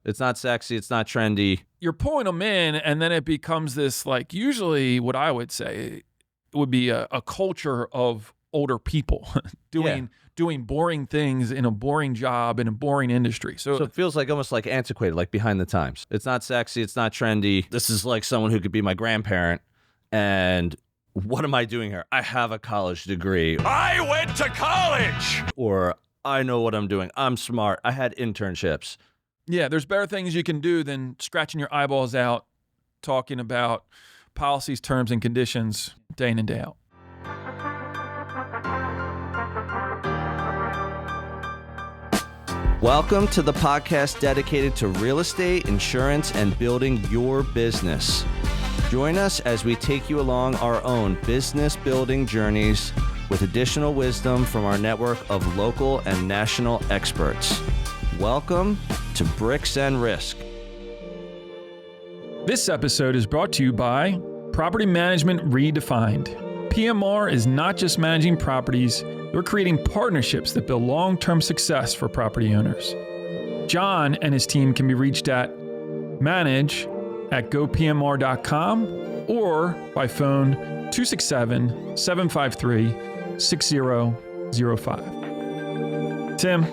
It's not sexy. It's not trendy. You're pulling them in, and then it becomes this, like, usually what I would say it would be a culture of older people doing boring things in a boring job in a boring industry. So it feels like almost like antiquated, like behind the times. It's not sexy. It's not trendy. This is like someone who could be my grandparent. And what am I doing here? I have a college degree. I went to college! Or I know what I'm doing. I'm smart. I had internships. Yeah, there's better things you can do than scratching your eyeballs out talking about policies, terms, and conditions day in and day out. Welcome to the podcast dedicated to real estate, insurance, and building your business. Join us as we take you along our own business building journeys with additional wisdom from our network of local and national experts. Welcome to Bricks and Risk. This episode is brought to you by Property Management Redefined. PMR is not just managing properties, they're creating partnerships that build long-term success for property owners. John and his team can be reached at manage@gopmr.com or by phone 267-753-6005. Tim.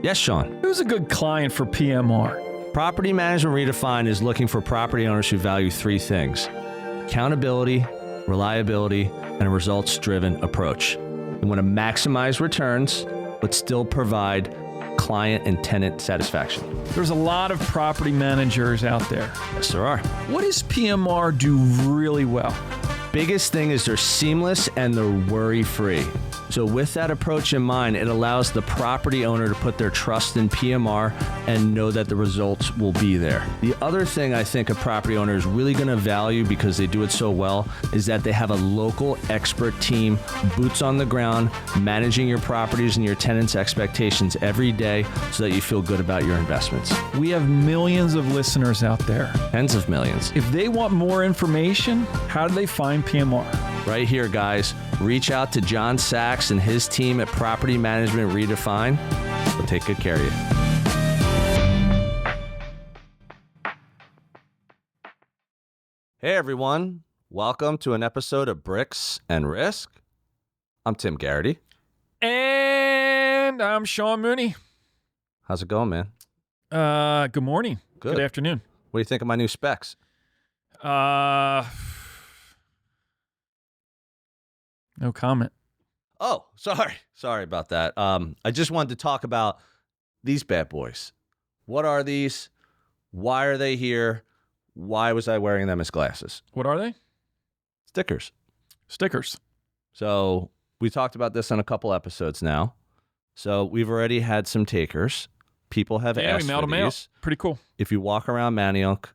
Yes, Sean. Who's a good client for PMR? Property Management Redefined is looking for property owners who value three things: accountability, reliability, and a results-driven approach. They want to maximize returns, but still provide client and tenant satisfaction. There's a lot of property managers out there. Yes, there are. What does PMR do really well? Biggest thing is they're seamless and they're worry-free. So with that approach in mind, it allows the property owner to put their trust in PMR and know that the results will be there. The other thing I think a property owner is really going to value because they do it so well is that they have a local expert team, boots on the ground, managing your properties and your tenants' expectations every day so that you feel good about your investments. We have millions of listeners out there. Tens of millions. If they want more information, how do they find PMR? Right here, guys. Reach out to John Sachs and his team at Property Management Redefined. We'll take good care of you. Hey, everyone. Welcome to an episode of Bricks and Risk. I'm Tim Garrity. And I'm Sean Mooney. How's it going, man? Good morning. Good. Good afternoon. What do you think of my new specs? No comment. Oh, sorry about that. I just wanted to talk about these bad boys. What are these? Why are they here? Why was I wearing them as glasses? What are they? Stickers. Stickers. So we talked about this on a couple episodes now. So we've already had some takers. People have asked we mailed for them these. out. Pretty cool. If you walk around Manayunk,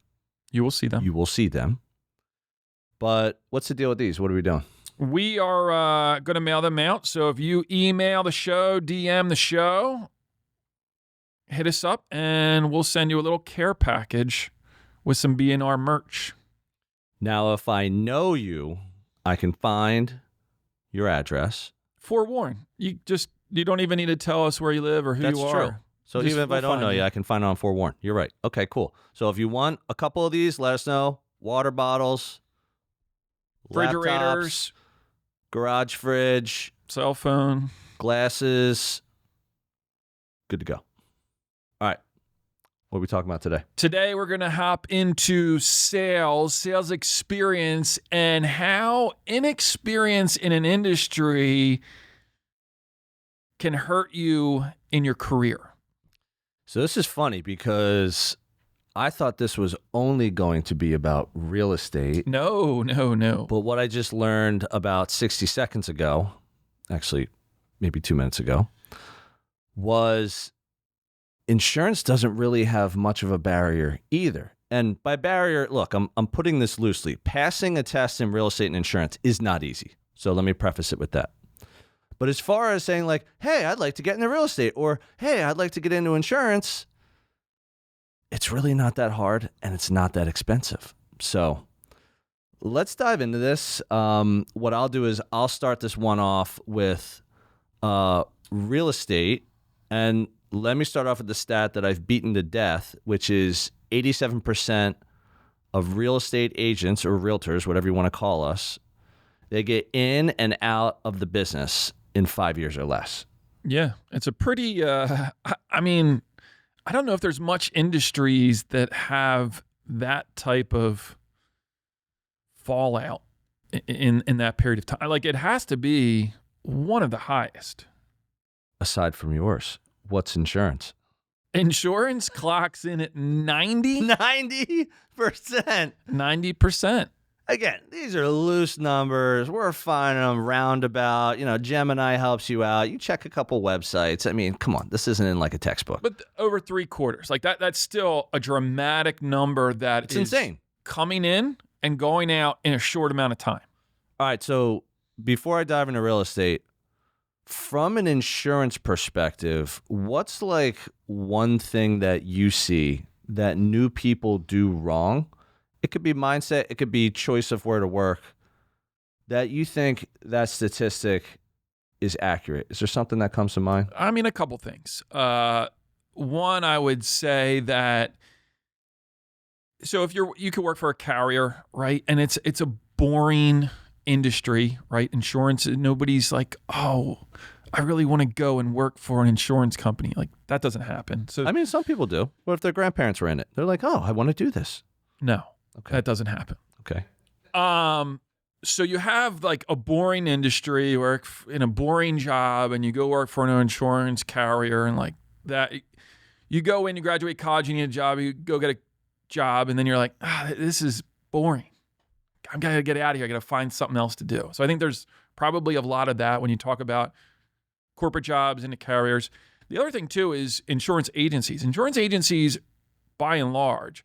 you will see them. You will see them. But what's the deal with these? What are we doing? We are going to mail them out. So if you email the show, DM the show, hit us up, and we'll send you a little care package with some B&R merch. Now, if I know you, I can find your address. Forewarn. You don't even need to tell us where you live or who you are. That's true. So even if I don't know you, I can find it on Forewarn. You're right. Okay, cool. So if you want a couple of these, let us know. Water bottles, refrigerators, laptops, garage fridge, cell phone, glasses. Good to go. All right. What are we talking about today? Today, we're going to hop into sales experience, and how inexperience in an industry can hurt you in your career. So this is funny because I thought this was only going to be about real estate. No. But what I just learned about 60 seconds ago, actually maybe 2 minutes ago, was insurance doesn't really have much of a barrier either. And by barrier, look, I'm putting this loosely. Passing a test in real estate and insurance is not easy. So let me preface it with that. But as far as saying like, hey, I'd like to get into real estate, or hey, I'd like to get into insurance, it's really not that hard and it's not that expensive. So let's dive into this. What I'll do is I'll start this one off with real estate. And let me start off with the stat that I've beaten to death, which is 87% of real estate agents or realtors, whatever you want to call us, they get in and out of the business in 5 years or less. Yeah, it's a pretty, I mean, I don't know if there's much industries that have that type of fallout in that period of time. Like, it has to be one of the highest. Aside from yours, what's insurance? Insurance clocks in at 90? 90%. 90%. Again, these are loose numbers. We're finding them roundabout. Gemini helps you out. You check a couple websites. I mean, come on. This isn't in like a textbook. But over 3/4. Like that's still a dramatic number that It's is insane. Coming in and going out in a short amount of time. All right. So before I dive into real estate, from an insurance perspective, what's like one thing that you see that new people do wrong? It could be mindset. It could be choice of where to work. That you think that statistic is accurate. Is there something that comes to mind? I mean, a couple things. One, I would say that, so if you could work for a carrier, right? And it's a boring industry, right? Insurance, nobody's like, oh, I really want to go and work for an insurance company. Like, that doesn't happen. So I mean, some people do. What if their grandparents were in it? They're like, oh, I want to do this. no, Okay. that doesn't happen. Okay. So you have like a boring industry, you work in a boring job, and you go work for an insurance carrier, and like that, you go in, you graduate college, you need a job, you go get a job, and then you're like, this is boring. I'm gonna get out of here. I gotta find something else to do. So I think there's probably a lot of that when you talk about corporate jobs and the carriers. The other thing too is insurance agencies. Insurance agencies, by and large,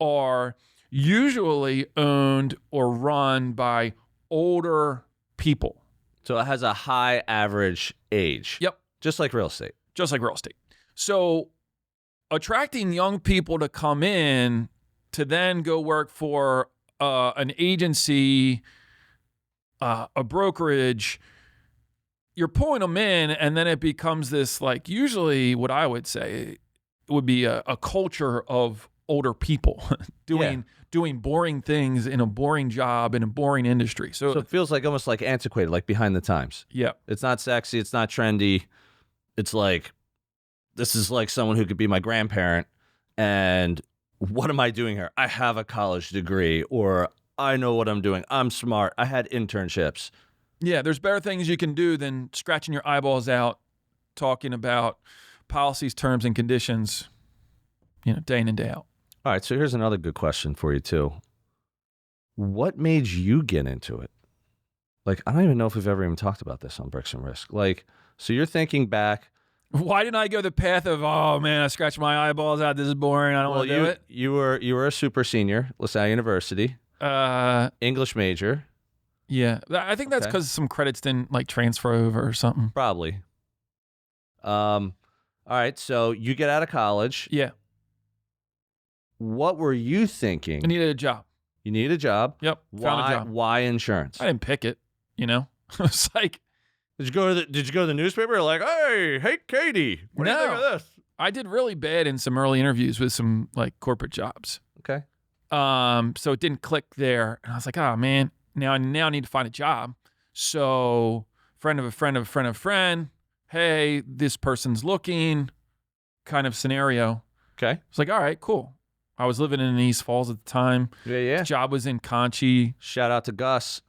are usually owned or run by older people. So it has a high average age. Yep. Just like real estate. Just like real estate. So attracting young people to come in to then go work for an agency, a brokerage, you're pulling them in, and then it becomes this, like, usually what I would say would be a culture of older people doing boring things in a boring job in a boring industry. So it feels like almost like antiquated, like behind the times. yeah. It's not sexy. It's not trendy. It's like, this is like someone who could be my grandparent. And what am I doing here? I have a college degree, or I know what I'm doing. I'm smart. I had internships. Yeah, there's better things you can do than scratching your eyeballs out talking about policies, terms, and conditions, day in and day out. All right, so here's another good question for you, too. What made you get into it? Like, I don't even know if we've ever even talked about this on Bricks and Risk. Like, so you're thinking back. Why didn't I go the path of, oh, man, I scratched my eyeballs out. This is boring. I don't want to do it. You were a super senior, LaSalle University, English major. Yeah, I think that's because some credits didn't, like, transfer over or something. Probably. All right, so you get out of college. Yeah. What were you thinking? I needed a job. You need a job? Yep. Found a job. Why insurance? I didn't pick it, It's like, Did you go to the newspaper? Like, hey, Katie, what do you think of this? I did really bad in some early interviews with some, like, corporate jobs. Okay. So it didn't click there. And I was like, oh, man, now I need to find a job. So friend of a friend of a friend of a friend, hey, this person's looking, kind of scenario. Okay. It's like, all right, cool. I was living in East Falls at the time. Yeah. The job was in Conchie. Shout out to Gus.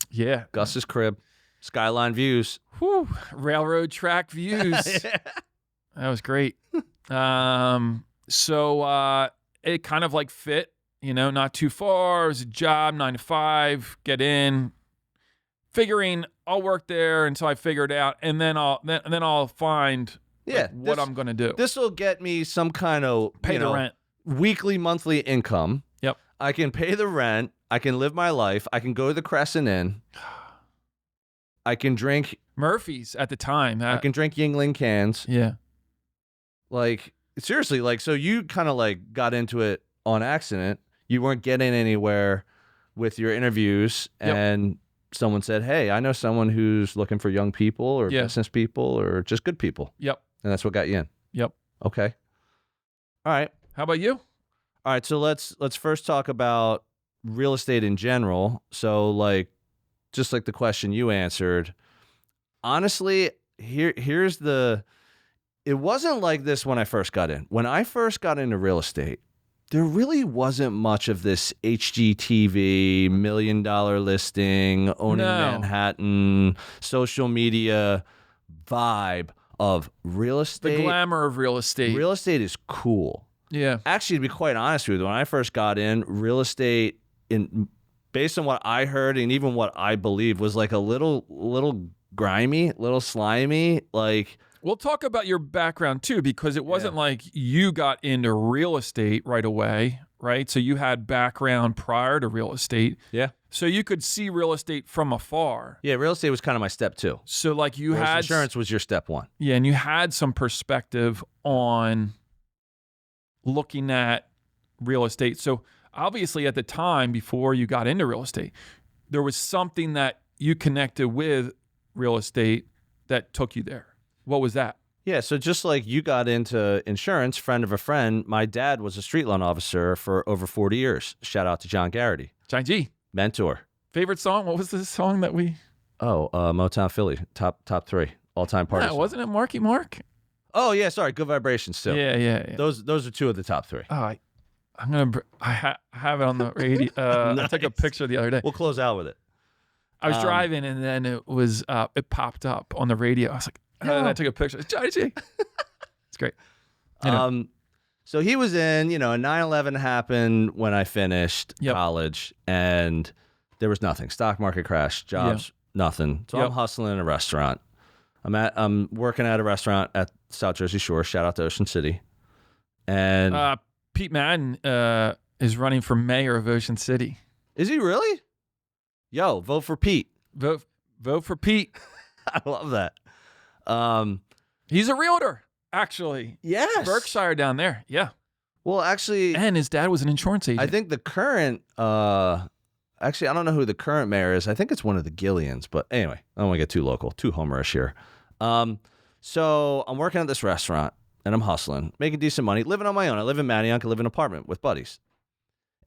Yeah. Gus's crib. Skyline views. Whew. Railroad track views. Yeah. That was great. So it kind of like fit, not too far. It was a job, 9 to 5, get in, figuring I'll work there until I figure it out, and then I'll find what I'm going to do. This will get me some kind of Pay the rent. Weekly, monthly income. Yep. I can pay the rent. I can live my life. I can go to the Crescent Inn. I can drink Murphy's at the time. I can drink Yingling cans. Yeah. Like, seriously, like, so you kind of like got into it on accident. You weren't getting anywhere with your interviews, and someone said, hey, I know someone who's looking for young people or business people or just good people. Yep. And that's what got you in. Yep. Okay. All right. How about you? All right. So let's first talk about real estate in general. So like, just like the question you answered, honestly, here's the. It wasn't like this when I first got in. When I first got into real estate, there really wasn't much of this HGTV, $1 million listing, owning No. Manhattan, social media vibe of real The estate. glamour of real estate. Real estate is cool. Yeah. Actually, to be quite honest with you, when I first got in, real estate, based on what I heard and even what I believe, was like a little grimy, little slimy, like. We'll talk about your background too, because it wasn't like you got into real estate right away, right? So you had background prior to real estate. Yeah. So you could see real estate from afar. Yeah, real estate was kind of my step 2. So like you Whereas had insurance was your step 1. Yeah, and you had some perspective on looking at real estate. So obviously at the time before you got into real estate, there was something that you connected with real estate that took you there. What was that? Yeah, so just like you got into insurance, friend of a friend, my dad was a street loan officer for over 40 years. Shout out to John Garrity. John G. Mentor. Favorite song? What was the song that we... Oh, Motown Philly, top 3, all-time party song. Wasn't it Marky Mark? Oh, yeah, sorry, Good Vibrations too. Yeah. Those are 2 of the top 3. Oh, I'm going to... I have it on the radio. I took a picture the other day. We'll close out with it. I was driving and then it was it popped up on the radio. I was like, and I took a picture. It's Johnny G. It's great. So he was in, 9/11 happened when I finished college, and there was nothing. Stock market crash, jobs, nothing. So I'm hustling in a restaurant. I'm working at a restaurant at South Jersey Shore. Shout out to Ocean City. And Pete Madden is running for mayor of Ocean City. Is he really? Yo, vote for Pete. Vote for Pete. I love that. He's a realtor, actually. Yes. Berkshire down there. Yeah. Well, actually, and his dad was an insurance agent. I think the current, actually, I don't know who the current mayor is. I think it's one of the Gillians, but anyway, I don't want to get too local, too homerish here. So I'm working at this restaurant and I'm hustling, making decent money, living on my own. I live in Manayunk. I live in an apartment with buddies.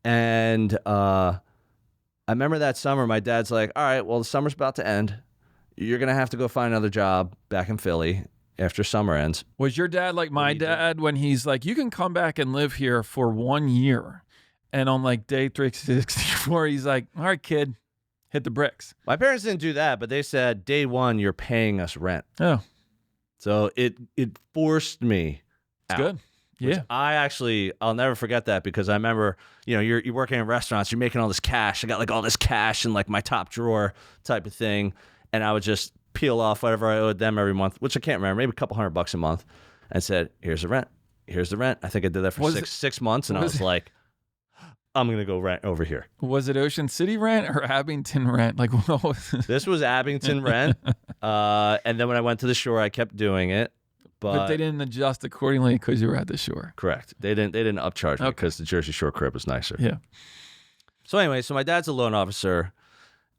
And, I remember that summer, my dad's like, all right, well, the summer's about to end. You're going to have to go find another job back in Philly after summer ends. Was your dad like my dad when he's like, you can come back and live here for 1 year? And on like day 364, he's like, all right, kid, hit the bricks. My parents didn't do that, but they said, day 1, you're paying us rent. Oh. So it forced me out. Good. Yeah. I'll never forget that because I remember, you're working in restaurants, you're making all this cash. I got like all this cash in like my top drawer type of thing. And I would just peel off whatever I owed them every month, which I can't remember, maybe a couple $100 a month, and said, here's the rent. Here's the rent. I think I did that for six months. And I was like, I'm going to go rent over here. Was it Ocean City rent or Abington rent? Like, what was it? This was Abington rent. And then when I went to the shore, I kept doing it. But they didn't adjust accordingly because you were at the shore. Correct. They didn't upcharge me because the Jersey Shore crib was nicer. Yeah. So anyway, my dad's a loan officer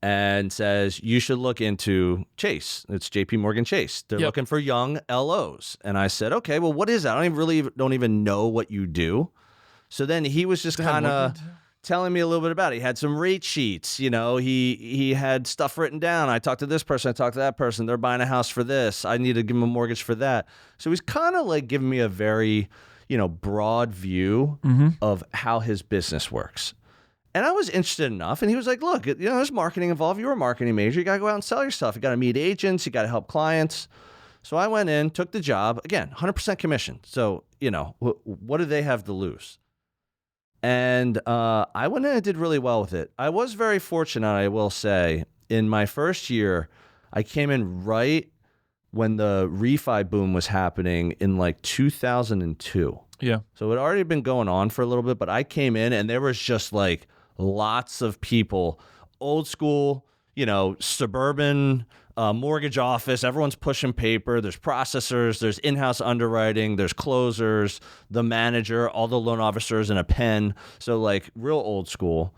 and says, you should look into Chase. It's JP Morgan Chase. They're looking for young LOs. And I said, okay, well, what is that? I don't even know what you do. So then he was just kind of telling me a little bit about it. He had some rate sheets. He had stuff written down. I talked to this person. I talked to that person. They're buying a house for this. I need to give them a mortgage for that. So he's kind of like giving me a very, broad view of how his business works. And I was interested enough. And he was like, look, there's marketing involved. You're a marketing major. You got to go out and sell your stuff. You got to meet agents. You got to help clients. So I went in, took the job. Again, 100% commission. So, what do they have to lose? And I went in and did really well with it. I was very fortunate, I will say. In my first year, I came in right when the refi boom was happening in like 2002. Yeah. So it had already been going on for a little bit, but I came in and there was just like lots of people, old school, suburban mortgage office. Everyone's pushing paper. There's processors. There's in-house underwriting. There's closers, the manager, all the loan officers, and a pen. So like real old school.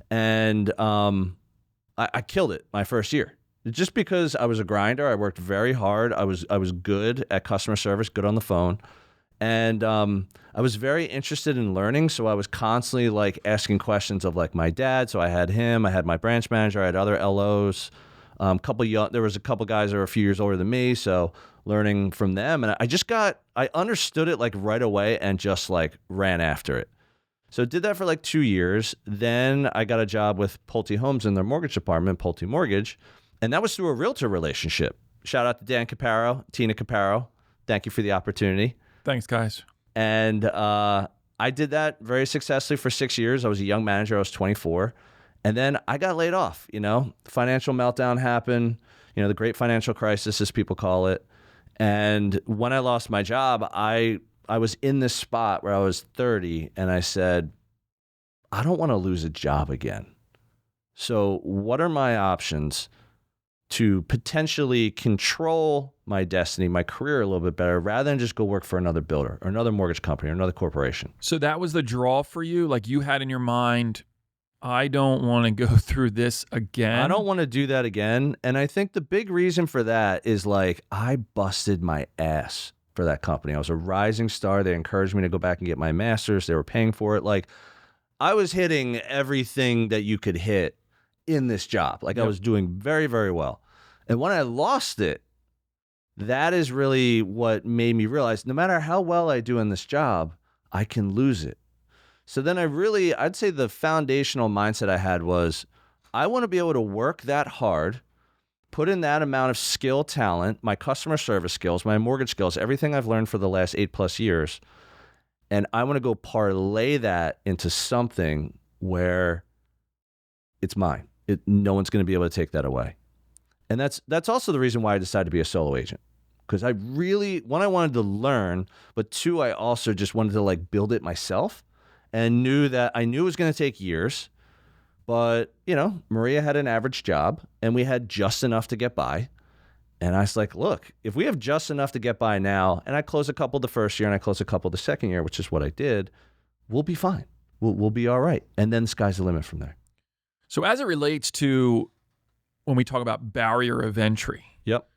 And I killed it my first year. Just because I was a grinder. I worked very hard. I was good at customer service, good on the phone. And I was very interested in learning, so I was constantly like asking questions of like my dad. So I had him, I had my branch manager, I had other LOs, there was a couple guys that were a few years older than me, so learning from them. And I understood it like right away and just like ran after it. So did that for like 2 years. Then I got a job with Pulte Homes in their mortgage department, Pulte Mortgage. And that was through a realtor relationship. Shout out to Dan Caparo, Tina Caparo. Thank you for the opportunity. Thanks, guys. And I did that very successfully for 6 years. I was a young manager. I was 24. And then I got laid off. The financial meltdown happened, the great financial crisis, as people call it. And when I lost my job, I was in this spot where I was 30 and I said, I don't want to lose a job again. So what are my options to potentially control my destiny, my career a little bit better, rather than just go work for another builder or another mortgage company or another corporation? So that was the draw for you? Like you had in your mind, I don't want to go through this again. I don't want to do that again. And I think the big reason for that is like I busted my ass for that company. I was a rising star. They encouraged me to go back and get my master's. They were paying for it. Like I was hitting everything that you could hit in this job. Like I was doing very, very well. And when I lost it, that is really what made me realize no matter how well I do in this job, I can lose it. So then I'd say the foundational mindset I had was I want to be able to work that hard, put in that amount of skill, talent, my customer service skills, my mortgage skills, everything I've learned for the last 8+ years. And I want to go parlay that into something where it's mine. No one's going to be able to take that away. And that's also the reason why I decided to be a solo agent. Because I wanted to learn, but two, I also just wanted to like build it myself and knew it was going to take years. But, Maria had an average job and we had just enough to get by. And I was like, look, if we have just enough to get by now, and I close a couple the first year and I close a couple the second year, which is what I did, we'll be fine. We'll be all right. And then the sky's the limit from there. So as it relates to when we talk about barrier of entry. Yep.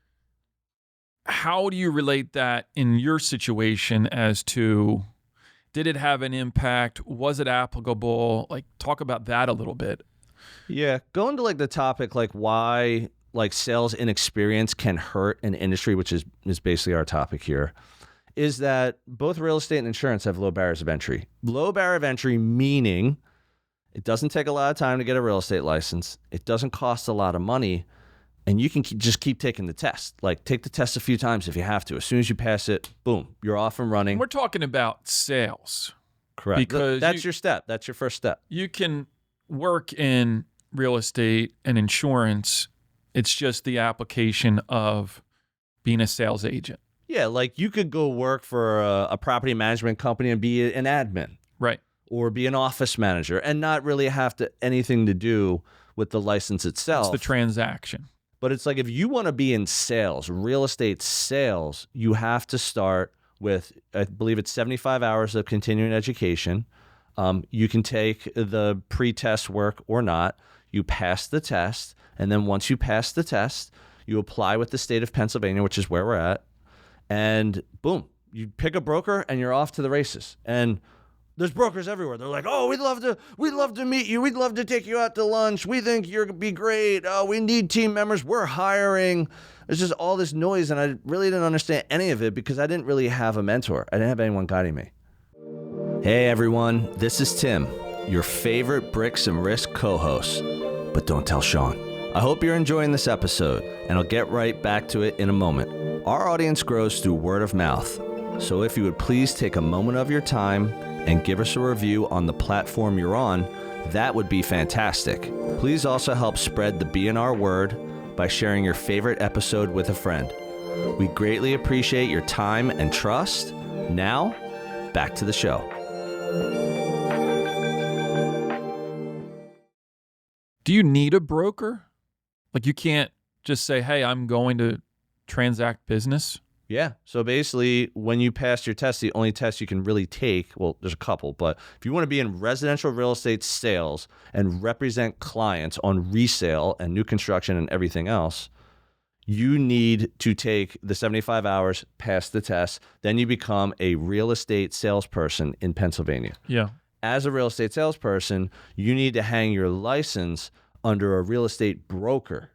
How do you relate that in your situation as to, did it have an impact? Was it applicable? Like, talk about that a little bit. Yeah. Going to like the topic, like why like sales inexperience can hurt an industry, which is basically our topic here, is that both real estate and insurance have low barriers of entry. Low barrier of entry meaning it doesn't take a lot of time to get a real estate license. It doesn't cost a lot of money. And you can just keep taking the test. Like take the test a few times if you have to. As soon as you pass it, boom, you're off and running. We're talking about sales. Correct. Because that's your step. That's your first step. You can work in real estate and insurance. It's just the application of being a sales agent. Yeah, like you could go work for a property management company and be an admin. Right. Or be an office manager and not really have anything to do with the license itself. It's the transaction. But it's like if you want to be in sales, real estate sales, you have to start with, I believe it's 75 hours of continuing education. You can take the pre-test work or not. You pass the test. And then once you pass the test, you apply with the state of Pennsylvania, which is where we're at. And boom, you pick a broker and you're off to the races. And there's brokers everywhere. They're like, oh, we'd love to meet you. We'd love to take you out to lunch. We think you're going to be great. Oh, we need team members. We're hiring. There's just all this noise. And I really didn't understand any of it because I didn't really have a mentor. I didn't have anyone guiding me. Hey, everyone. This is Tim, your favorite Bricks and Risk co-host. But don't tell Sean. I hope you're enjoying this episode, and I'll get right back to it in a moment. Our audience grows through word of mouth. So if you would please take a moment of your time and give us a review on the platform you're on, that would be fantastic. Please also help spread the B&R word by sharing your favorite episode with a friend. We greatly appreciate your time and trust. Now, back to the show. Do you need a broker? Like you can't just say, hey, I'm going to transact business? Yeah. So basically, when you pass your test, the only test you can really take, well, there's a couple, but if you want to be in residential real estate sales and represent clients on resale and new construction and everything else, you need to take the 75 hours, pass the test, then you become a real estate salesperson in Pennsylvania. Yeah. As a real estate salesperson, you need to hang your license under a real estate broker.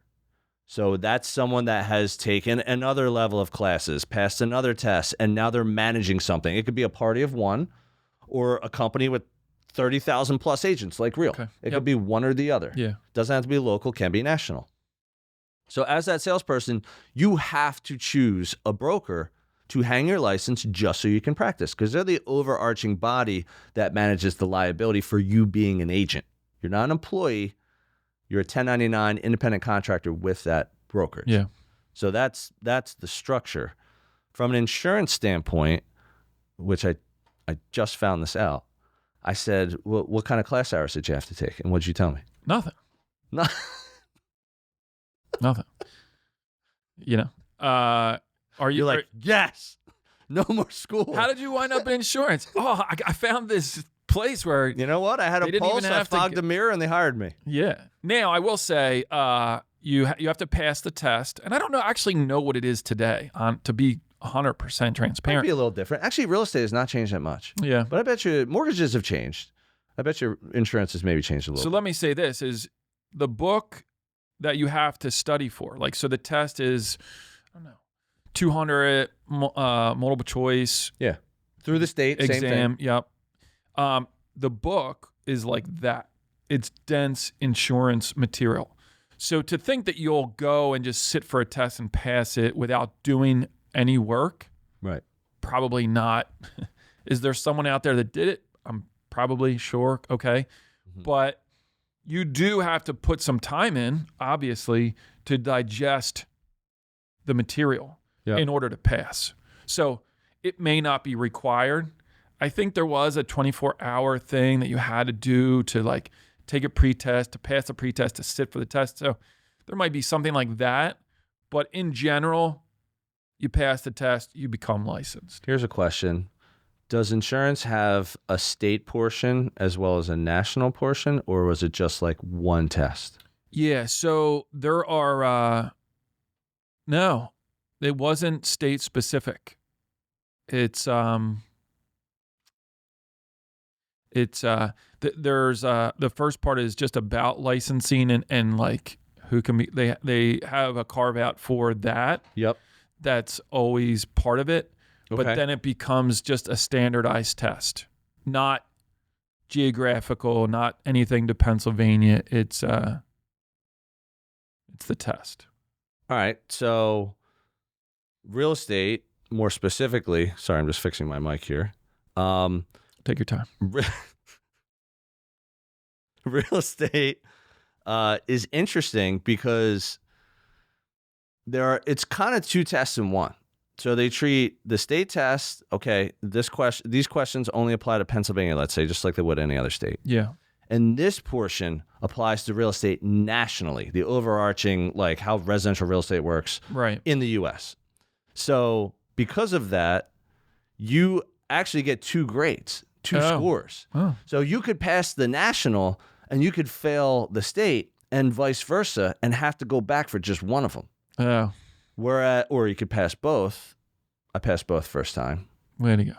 So that's someone that has taken another level of classes, passed another test, and now they're managing something. It could be a party of one or a company with 30,000 plus agents like Real. Okay. It Yep. could be one or the other. Yeah. Doesn't have to be local, can be national. So as that salesperson, you have to choose a broker to hang your license just so you can practice, because they're the overarching body that manages the liability for you being an agent. You're not an employee. You're a 1099 independent contractor with that brokerage. Yeah. So that's the structure. From an insurance standpoint, which I just found this out, I said, well, what kind of class hours did you have to take? And what did you tell me? Nothing. No. Nothing. You know, are you You're like, yes, no more school. how did you wind up in insurance? Oh, I found this place where, You know what? I had They a didn't pulse, even I have to fogged a mirror, and they hired me. yeah. Now, I will say, you have to pass the test. And I don't actually know what it is today, to be 100% Might transparent. be a little different. Actually, real estate has not changed that much. Yeah. But I bet you mortgages have changed. I bet your insurance has maybe changed a little So bit. let me say this is the book that you have to study for. Like, so the test is, I don't know, 200 multiple choice Yeah. Through the state, same exam. thing. Yep. The book is like that. It's dense insurance material. So to think that you'll go and just sit for a test and pass it without doing any work, Right. probably not. Is there someone out there that did it? I'm probably sure. Okay. But you do have to put some time in, obviously, to digest the material Yeah. in order to pass. So it may not be required. I think there was a 24-hour thing that you had to do to like take a pretest, to pass the pretest, to sit for the test. So there might be something like that. But in general, you pass the test, you become licensed. Here's a question. Does insurance have a state portion as well as a national portion, or was it just like one test? Yeah, so there are no, it wasn't state specific. It's there's the first part is just about licensing and like who can be they have a carve out for that. Yep. That's always part of it. But Okay. then it becomes just a standardized test, not geographical, not anything to Pennsylvania. It's the test. All right. So real estate, more specifically, sorry, I'm just fixing my mic here. Take your time. Real estate is interesting because it's kind of two tests in one. So they treat the state test, okay, these questions only apply to Pennsylvania, let's say, just like they would any other state. Yeah. And this portion applies to real estate nationally, the overarching, like how residential real estate works Right. in the U.S. So because of that, you actually get two grades, two scores. Oh. So you could pass the national and you could fail the state and vice versa and have to go back for just one of them. Oh. Or you could pass both. I passed both first time. Way to go.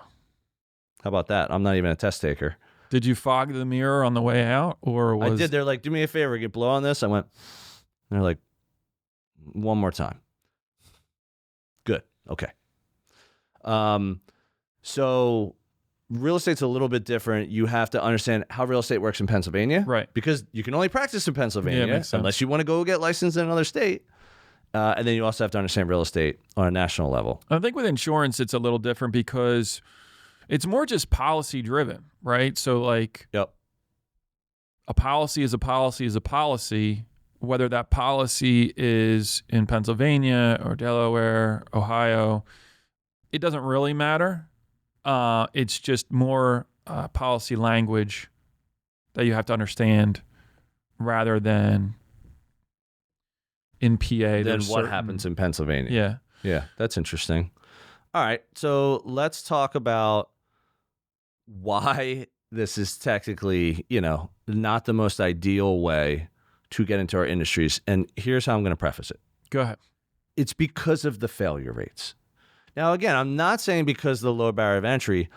How about that? I'm not even a test taker. Did you fog the mirror on the way out, or was I did. They're like, do me a favor, get blow on this. I went, and they're like, one more time. Good. Okay. So real estate's a little bit different. You have to understand how real estate works in Pennsylvania. Right. Because you can only practice in Pennsylvania makes sense. unless you want to go get licensed in another state. And then you also have to understand real estate on a national level. I think with insurance, it's a little different because it's more just policy driven, right? So like Yep. a policy is a policy is a policy, whether that policy is in Pennsylvania or Delaware, Ohio, it doesn't really matter. It's just more policy language that you have to understand rather than in PA. Then there's what certain- happens in Pennsylvania? Yeah. Yeah, that's interesting. All right, so let's talk about why this is technically, not the most ideal way to get into our industries. And here's how I'm going to preface it. Go ahead. it's because of the failure rates. Now, again, I'm not saying because the low barrier of entry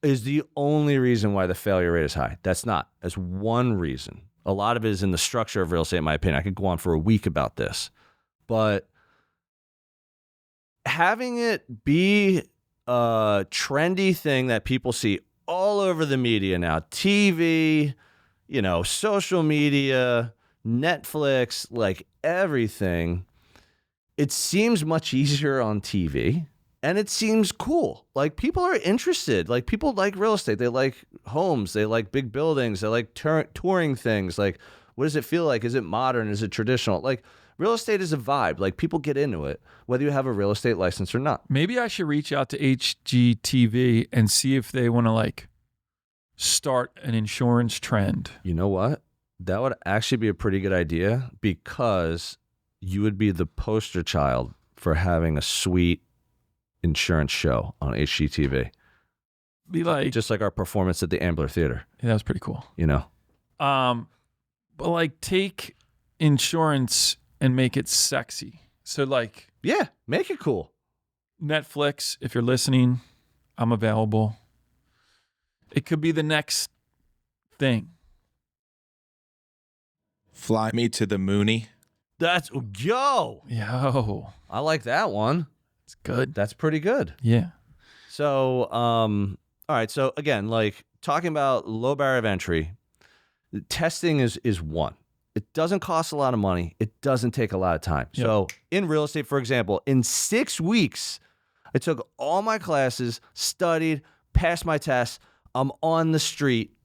is the only reason why the failure rate is high. That's not. That's one reason. A lot of it is in the structure of real estate, in my opinion. I could go on for a week about this. But having it be a trendy thing that people see all over the media now, TV, social media, Netflix, like everything, it seems much easier on TV. And it seems cool. Like, people are interested. Like, people like real estate. They like homes. They like big buildings. They like touring things. Like, what does it feel like? Is it modern? Is it traditional? Like, real estate is a vibe. Like, people get into it, whether you have a real estate license or not. Maybe I should reach out to HGTV and see if they want to, start an insurance trend. You know what? That would actually be a pretty good idea, because you would be the poster child for having a sweet insurance show on HGTV. Be like, just like our performance at the Ambler Theater. Yeah, that was pretty cool. But take insurance and make it sexy. So yeah, make it cool. Netflix, if you're listening, I'm available. It could be the next thing. Fly me to the Mooney. That's yo. I like that one. It's good. That's pretty good. Yeah. So, all right. So again, talking about low barrier of entry, testing is one. It doesn't cost a lot of money. It doesn't take a lot of time. Yep. So in real estate, for example, in 6 weeks, I took all my classes, studied, passed my tests. I'm on the street,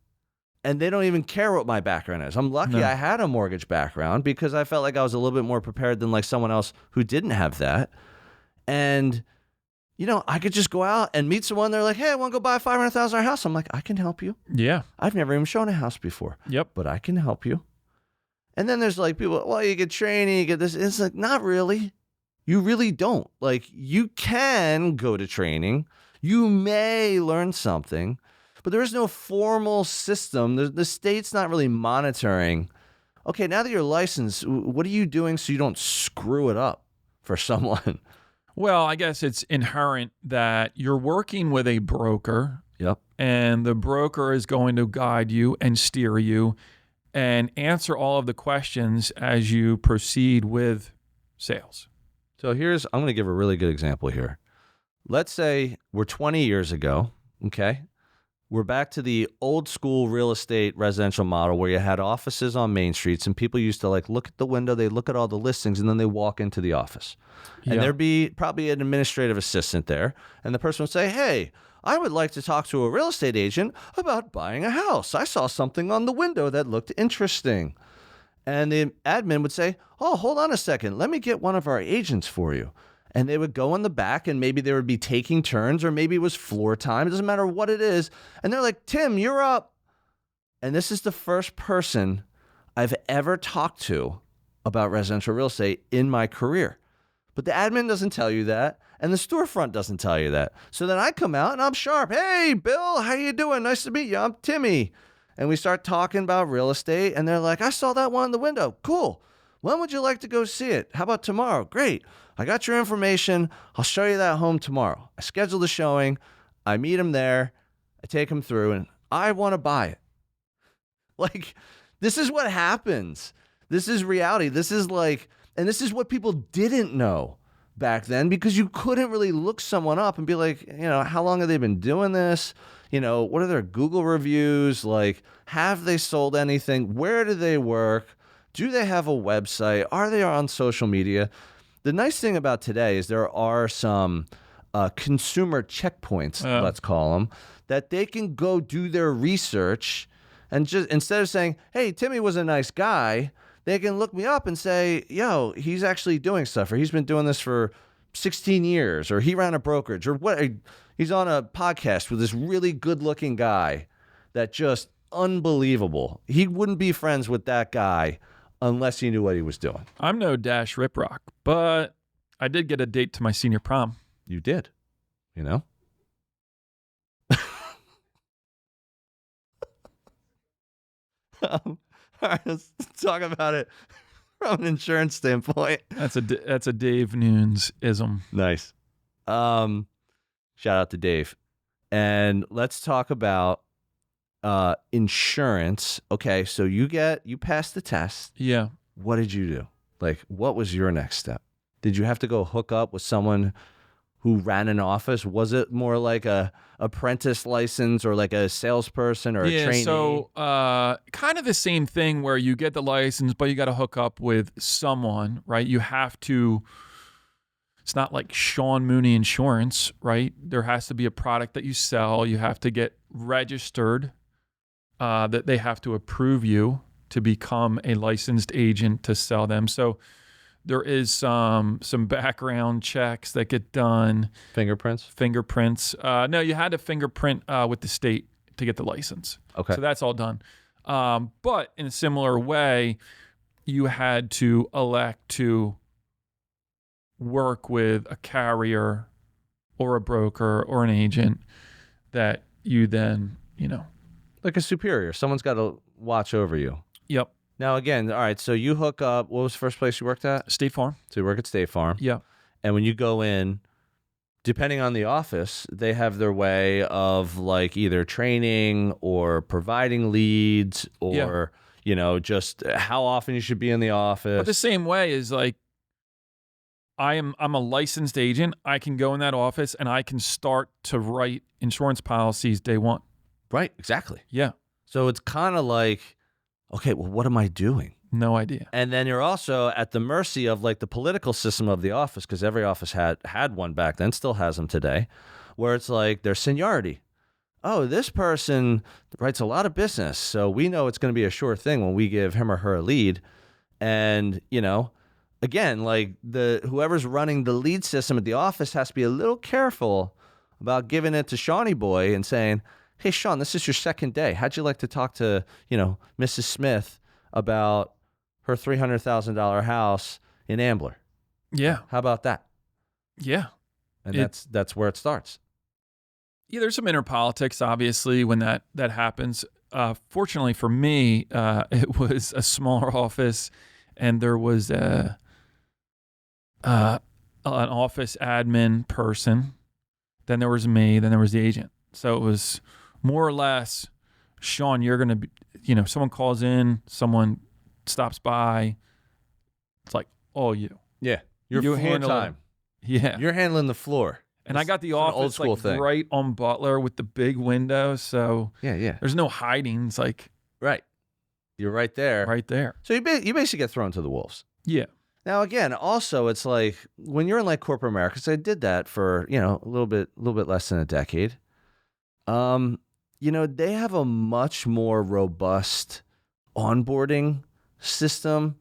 and they don't even care what my background is. I'm lucky I had a mortgage background, because I felt like I was a little bit more prepared than someone else who didn't have that. And, I could just go out and meet someone. They're like, hey, I want to go buy a $500,000 house. I'm like, I can help you. Yeah. I've never even shown a house before. Yep. But I can help you. And then there's people, well, you get training, you get this. It's like, not really. You really don't. You can go to training. You may learn something, but there is no formal system. The state's not really monitoring. Okay, now that you're licensed, what are you doing so you don't screw it up for someone? Well, I guess it's inherent that you're working with a broker. Yep. And the broker is going to guide you and steer you and answer all of the questions as you proceed with sales. So I'm going to give a really good example here. Let's say we're 20 years ago, okay? We're back to the old school real estate residential model where you had offices on main streets, and people used to look at the window, they look at all the listings, and then they walk into the office. And there'd be probably an administrative assistant there, and the person would say, hey, I would like to talk to a real estate agent about buying a house. I saw something on the window that looked interesting. And the admin would say, oh, hold on a second. Let me get one of our agents for you. And they would go in the back, and maybe they would be taking turns, or maybe it was floor time. It doesn't matter what it is. And they're like, Tim, you're up. And this is the first person I've ever talked to about residential real estate in my career. But the admin doesn't tell you that, and the storefront doesn't tell you that. So then I come out, and I'm sharp. Hey, Bill, how you doing? Nice to meet you. I'm Timmy. And we start talking about real estate, and they're like, I saw that one in the window. Cool. When would you like to go see it? How about tomorrow? Great. I got your information. I'll show you that home tomorrow. I schedule the showing. I meet him there. I take him through, and I want to buy it. This is what happens. This is reality. This is and this is what people didn't know back then, because you couldn't really look someone up and be like, how long have they been doing this? What are their Google reviews? Have they sold anything? Where do they work? Do they have a website? Are they on social media? The nice thing about today is there are some consumer checkpoints, let's call them, that they can go do their research, and just instead of saying, hey, Timmy was a nice guy, they can look me up and say, yo, he's actually doing stuff, or he's been doing this for 16 years, or he ran a brokerage, or what? He's on a podcast with this really good-looking guy that just unbelievable. He wouldn't be friends with that guy unless he knew what he was doing. I'm no Dash Riprock, but I did get a date to my senior prom. You did, All right, let's talk about it from an insurance standpoint. That's a Dave Nunes ism. Nice. Shout out to Dave. And let's talk about insurance. Okay, so you passed the test. Yeah. What did you do? Like, what was your next step? Did you have to go hook up with someone who ran an office? Was it more like a apprentice license or like a salesperson or a trainee? So kind of the same thing where you get the license, but you got to hook up with someone, right? You have to. It's not like Sean Mooney Insurance, right? There has to be a product that you sell. You have to get registered. That they have to approve you to become a licensed agent to sell them. So there is some background checks that get done. Fingerprints? No, you had to fingerprint with the state to get the license. Okay. So that's all done. But in a similar way, you had to elect to work with a carrier or a broker or an agent that you then, Like a superior. Someone's got to watch over you. Yep. Now, again, all right, so you hook up. What was the first place you worked at? State Farm. So you work at State Farm. Yeah. And when you go in, depending on the office, they have their way of like either training or providing leads or, just how often you should be in the office. But the same way is like, I'm a licensed agent. I can go in that office and I can start to write insurance policies day one. Right, exactly. Yeah. So it's kind of like, okay, well, what am I doing? No idea. And then you're also at the mercy of like the political system of the office, because every office had one back then, still has them today, where it's like their seniority. Oh, this person writes a lot of business, so we know it's going to be a sure thing when we give him or her a lead. And, again, like whoever's running the lead system at the office has to be a little careful about giving it to Shawnee Boy and saying, hey, Sean, this is your second day. How'd you like to talk to, Mrs. Smith about her $300,000 house in Ambler? Yeah. How about that? Yeah. And that's where it starts. Yeah, there's some inner politics, obviously, when that happens. Fortunately for me, it was a smaller office, and there was an office admin person. Then there was me. Then there was the agent. So it was more or less, Sean, you're going to be, someone calls in, someone stops by. It's like, all you. Yeah. You're floor time. Yeah. You're handling the floor. And I got the office old school thing. Right on Butler with the big window. So yeah. There's no hiding. It's like. Right. You're right there. Right there. So you basically get thrown to the wolves. Yeah. Now, again, also, it's like when you're in like corporate America, because I did that for, a little bit less than a decade. They have a much more robust onboarding system.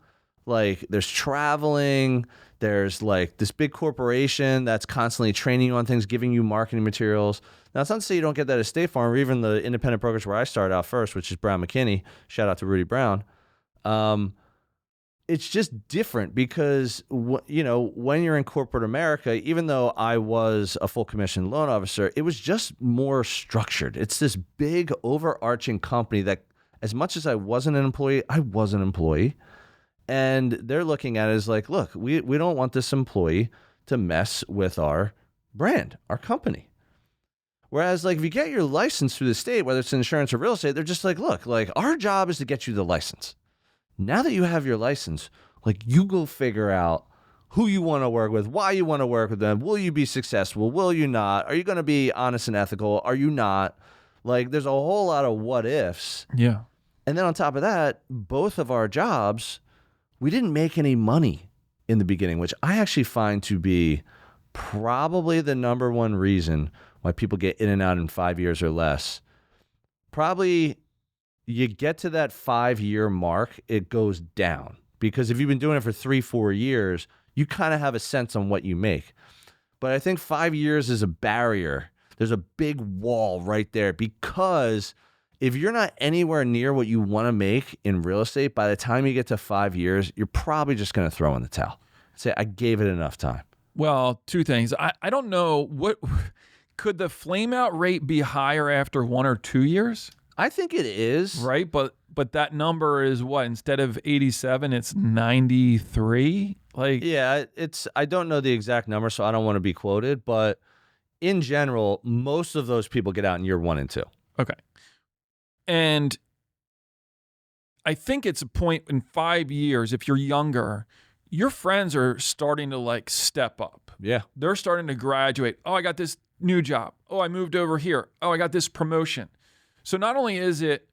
Like there's traveling, there's like this big corporation that's constantly training you on things, giving you marketing materials. Now, it's not to say you don't get that at State Farm or even the independent brokers where I started out first, which is Brown McKinney. Shout out to Rudy Brown. It's just different because, when you're in corporate America, even though I was a full commission loan officer, it was just more structured. It's this big overarching company that as much as I wasn't an employee, I was an employee. And they're looking at it as like, look, we don't want this employee to mess with our brand, our company. Whereas like if you get your license through the state, whether it's insurance or real estate, they're just like, look, like our job is to get you the license. Now that you have your license, like you go figure out who you want to work with, why you want to work with them. Will you be successful? Will you not? Are you going to be honest and ethical? Are you not? Like there's a whole lot of what ifs. Yeah. And then on top of that, both of our jobs, we didn't make any money in the beginning, which I actually find to be probably the number one reason why people get in and out in 5 years or less. Probably you get to that 5-year mark, it goes down. Because if you've been doing it for 3-4 years, you kind of have a sense on what you make. But I think 5 years is a barrier. There's a big wall right there because if you're not anywhere near what you want to make in real estate, by the time you get to 5 years, you're probably just going to throw in the towel. Say, I gave it enough time. Well, two things. I don't know. Could the flame out rate be higher after 1 or 2 years? I think it is. Right. But but that number is what? Instead of 87, it's 93. Like, Yeah, I don't know the exact number, so I don't want to be quoted, but in general, most of those people get out in year 1 and 2. okay. And I think it's a point in 5 years, if you're younger, your friends are starting to like step up. Yeah. They're starting to graduate. Oh, I got this new job. Oh, I moved over here. Oh, I got this promotion. So not only is it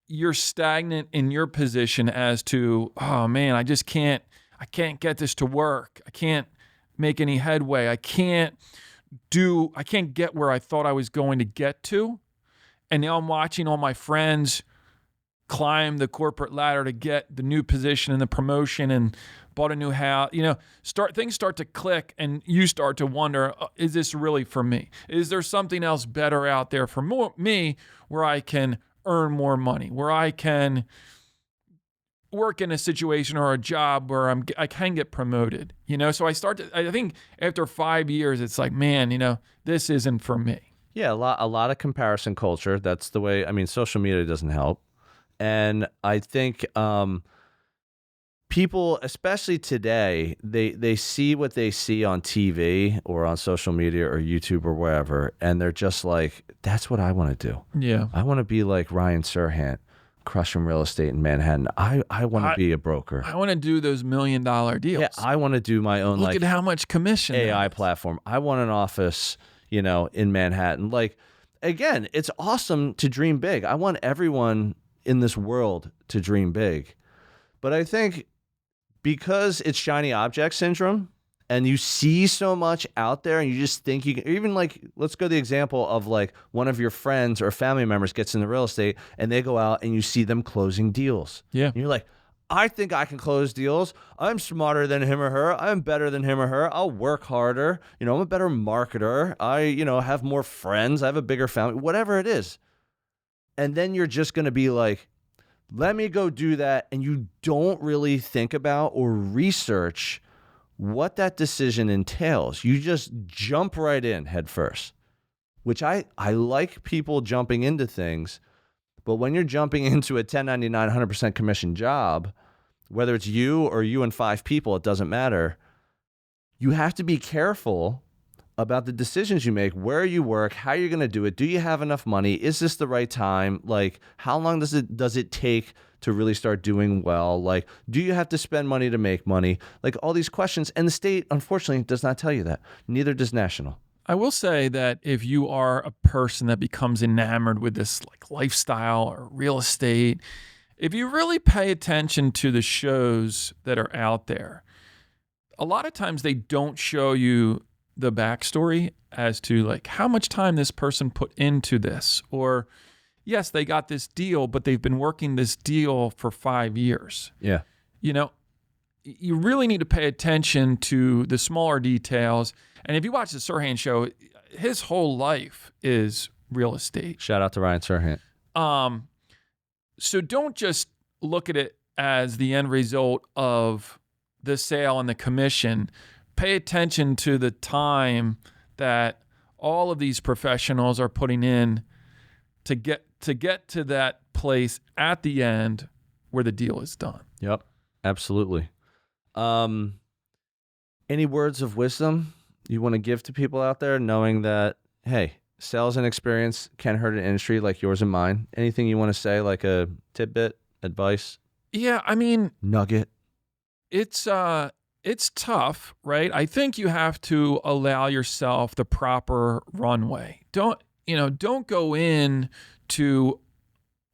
you're stagnant in your position as to, oh man, I can't get this to work. I can't make any headway. I can't get where I thought I was going to get to. And now I'm watching all my friends climb the corporate ladder to get the new position and the promotion and bought a new house. Things start to click and you start to wonder, is this really for me? Is there something else better out there for me where I can earn more money, where I can work in a situation or a job where I can get promoted, So I think after 5 years, it's like, man, this isn't for me. Yeah, a lot of comparison culture. That's the way, social media doesn't help. And I think people, especially today, they see what they see on TV or on social media or YouTube or wherever, and they're just like, that's what I want to do. Yeah. I want to be like Ryan Serhant, crushing real estate in Manhattan. I want to be a broker. I want to do those $1 million deals. Yeah, I want to do my own Look at how much commission AI platform. I want an office, in Manhattan. Like, again, it's awesome to dream big. I want everyone in this world to dream big. But I think because it's shiny object syndrome and you see so much out there and you just think you can, even like, let's go to the example of like one of your friends or family members gets into real estate and they go out and you see them closing deals. Yeah. And you're like, I think I can close deals. I'm smarter than him or her. I'm better than him or her. I'll work harder. I'm a better marketer. I, have more friends. I have a bigger family, whatever it is. And then you're just going to be like, let me go do that. And you don't really think about or research what that decision entails. You just jump right in head first, which I like people jumping into things. But when you're jumping into a 1099, 100% commission job, whether it's you or you and 5 people, it doesn't matter. You have to be careful about the decisions you make, where you work, how you're going to do it. Do you have enough money? Is this the right time? Like, how long does it take to really start doing well? Like, do you have to spend money to make money? Like, all these questions. And the state, unfortunately, does not tell you that. Neither does national. I will say that if you are a person that becomes enamored with this like lifestyle or real estate, if you really pay attention to the shows that are out there, a lot of times they don't show you the backstory as to like how much time this person put into this, or yes, they got this deal, but they've been working this deal for 5 years. Yeah. You really need to pay attention to the smaller details. And if you watch the Serhant show, his whole life is real estate. Shout out to Ryan Serhant. So don't just look at it as the end result of the sale and the commission. Pay attention to the time that all of these professionals are putting in to get to that place at the end where the deal is done. Yep, absolutely. Any words of wisdom you want to give to people out there, knowing that, hey, sales and experience can hurt an industry like yours and mine? Anything you want to say, like a tidbit, advice? Yeah, nugget. It's tough, right? I think you have to allow yourself the proper runway. Don't go in to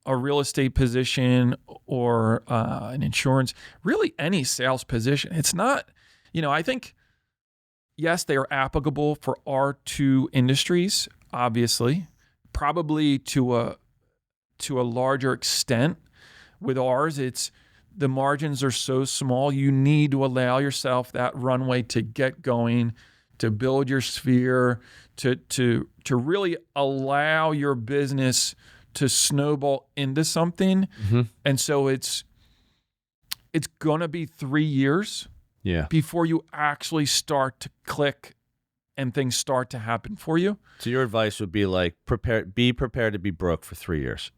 a real estate position or an insurance, really any sales position. It's not, I think, yes, they are applicable for our 2 industries, obviously, probably to a larger extent. With ours, the margins are so small, you need to allow yourself that runway to get going, to build your sphere, to really allow your business to snowball into something. Mm-hmm. And so it's going to be 3 years before you actually start to click and things start to happen for you. So your advice would be like, be prepared to be broke for 3 years.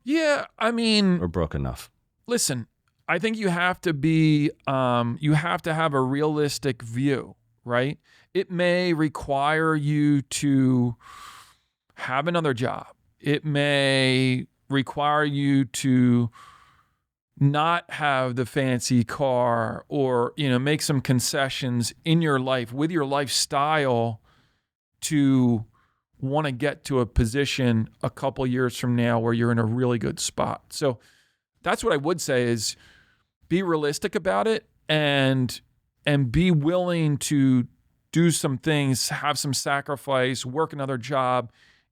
Yeah, I mean, or broke enough? listen, I think you have to be, you have to have a realistic view, right? It may require you to have another job. It may require you to not have the fancy car or, make some concessions in your life with your lifestyle to want to get to a position a couple years from now where you're in a really good spot. So that's what I would say is be realistic about it and be willing to do some things, have some sacrifice, work another job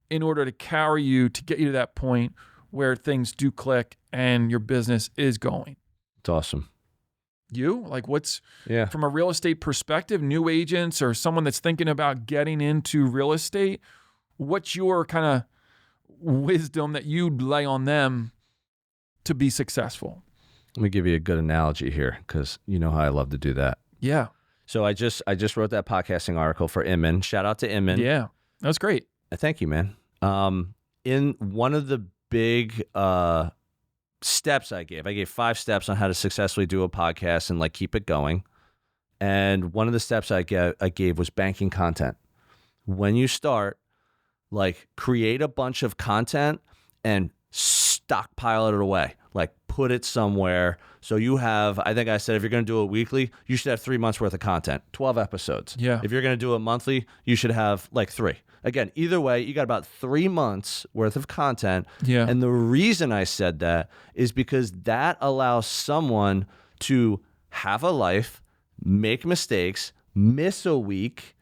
in order to carry you to get you to that point where things do click and your business is going. It's awesome. You? Like what's, Yeah. from a real estate perspective, new agents or someone that's thinking about getting into real estate, what's your kind of wisdom that you'd lay on them to be successful? Let me give you a good analogy here because you know how I love to do that. Yeah. So I just wrote that podcasting article for Inman. Shout out to Inman. Yeah. That was great. Thank you, man. In one of the big steps I gave 5 steps on how to successfully do a podcast and like keep it going. And one of the steps I gave was banking content. When you start, like create a bunch of content and stockpile it away. Like put it somewhere. So you have, I think I said, if you're going to do it weekly, you should have 3 months worth of content, 12 episodes. Yeah. If you're going to do it monthly, you should have like 3. Again, either way, you got about 3 months worth of content. Yeah. And the reason I said that is because that allows someone to have a life, make mistakes, miss a week,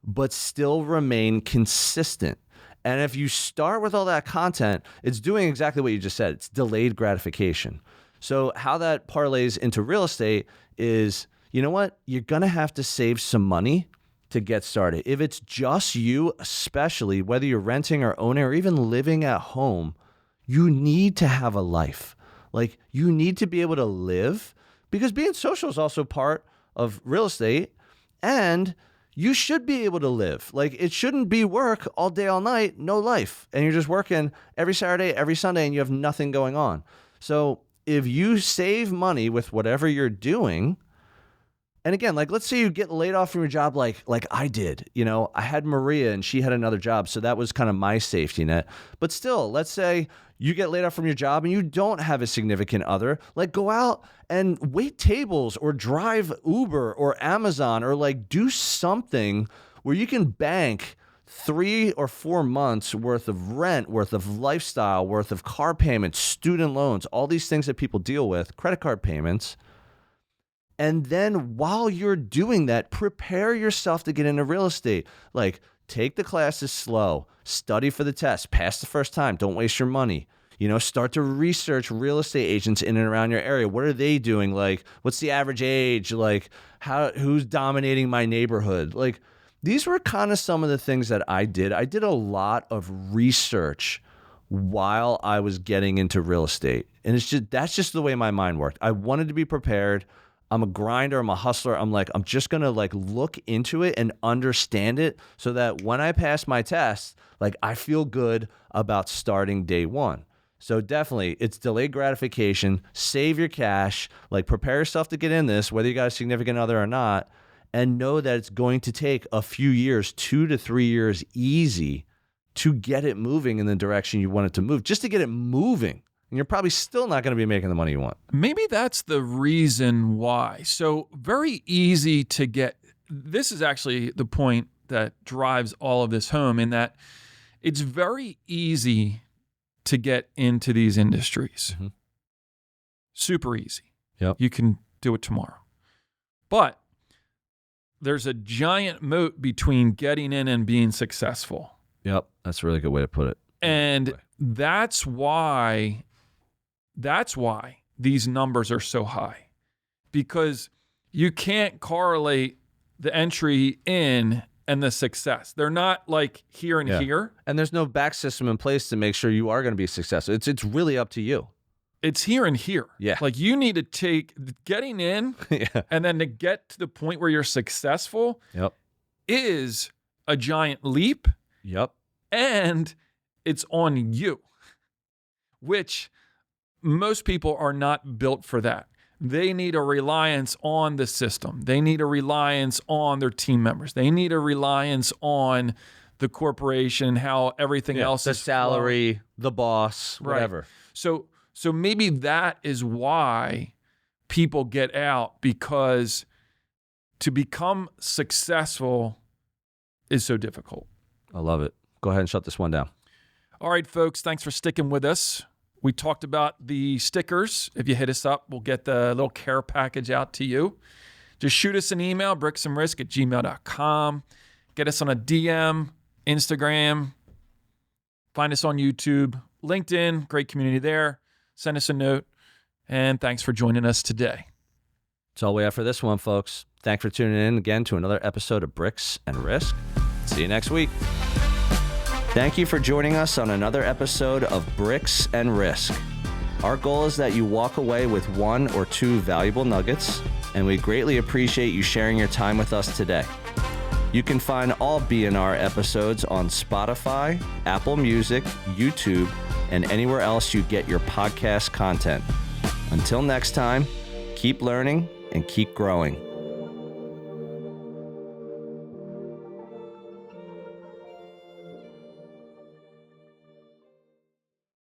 but still remain consistent. And if you start with all that content, it's doing exactly what you just said. It's delayed gratification. So how that parlays into real estate is, you know what? You're going to have to save some money to get started. If it's just you, especially whether you're renting or owning or even living at home, you need to have a life. Like you need to be able to live because being social is also part of real estate, and you should be able to live. Like it shouldn't be work all day, all night, no life. And you're just working every Saturday, every Sunday, and you have nothing going on. So if you save money with whatever you're doing, and again, like let's say you get laid off from your job like I did. You know, I had Maria and she had another job, so that was kind of my safety net. But still, let's say you get laid off from your job and you don't have a significant other, like go out and wait tables or drive Uber or Amazon or like do something where you can bank 3 or 4 months worth of rent, worth of lifestyle, worth of car payments, student loans, all these things that people deal with, credit card payments. And then while you're doing that, prepare yourself to get into real estate. Like take the classes slow, study for the test, pass the first time, don't waste your money. You know, start to research real estate agents in and around your area. What are they doing? Like, what's the average age? Like, who's dominating my neighborhood? Like, these were kind of some of the things that I did. I did a lot of research while I was getting into real estate. And that's just the way my mind worked. I wanted to be prepared. I'm a grinder. I'm a hustler. I'm just going to like look into it and understand it so that when I pass my test, like I feel good about starting day one. So definitely it's delayed gratification, save your cash, like prepare yourself to get in this, whether you got a significant other or not, and know that it's going to take a few years, 2 to 3 years easy to get it moving in the direction you want it to move, just to get it moving. And you're probably still not going to be making the money you want. Maybe that's the reason why. So very easy to get. This is actually the point that drives all of this home, in that it's very easy to get into these industries. Mm-hmm. Super easy. Yep. You can do it tomorrow. But there's a giant moat between getting in and being successful. Yep. That's a really good way to put it. And that's why these numbers are so high, because you can't correlate the entry in and the success. They're not like here and here. And there's no back system in place to make sure you are going to be successful. It's really up to you. It's here and here. Yeah. Like you need to take getting in and then to get to the point where you're successful is a giant leap. Yep. And it's on you. which most people are not built for that. They need a reliance on the system. They need a reliance on their team members. They need a reliance on the corporation, how everything else the is salary, the boss, whatever. Right. So maybe that is why people get out, because to become successful is so difficult. I love it. Go ahead and shut this one down. All right, folks, thanks for sticking with us. We talked about the stickers. If you hit us up, we'll get the little care package out to you. Just shoot us an email, bricksandrisk@gmail.com. Get us on a DM, Instagram. Find us on YouTube, LinkedIn, great community there. Send us a note. And thanks for joining us today. That's all we have for this one, folks. Thanks for tuning in again to another episode of Bricks and Risk. See you next week. Thank you for joining us on another episode of Bricks and Risk. Our goal is that you walk away with 1 or 2 valuable nuggets, and we greatly appreciate you sharing your time with us today. You can find all BNR episodes on Spotify, Apple Music, YouTube, and anywhere else you get your podcast content. Until next time, keep learning and keep growing.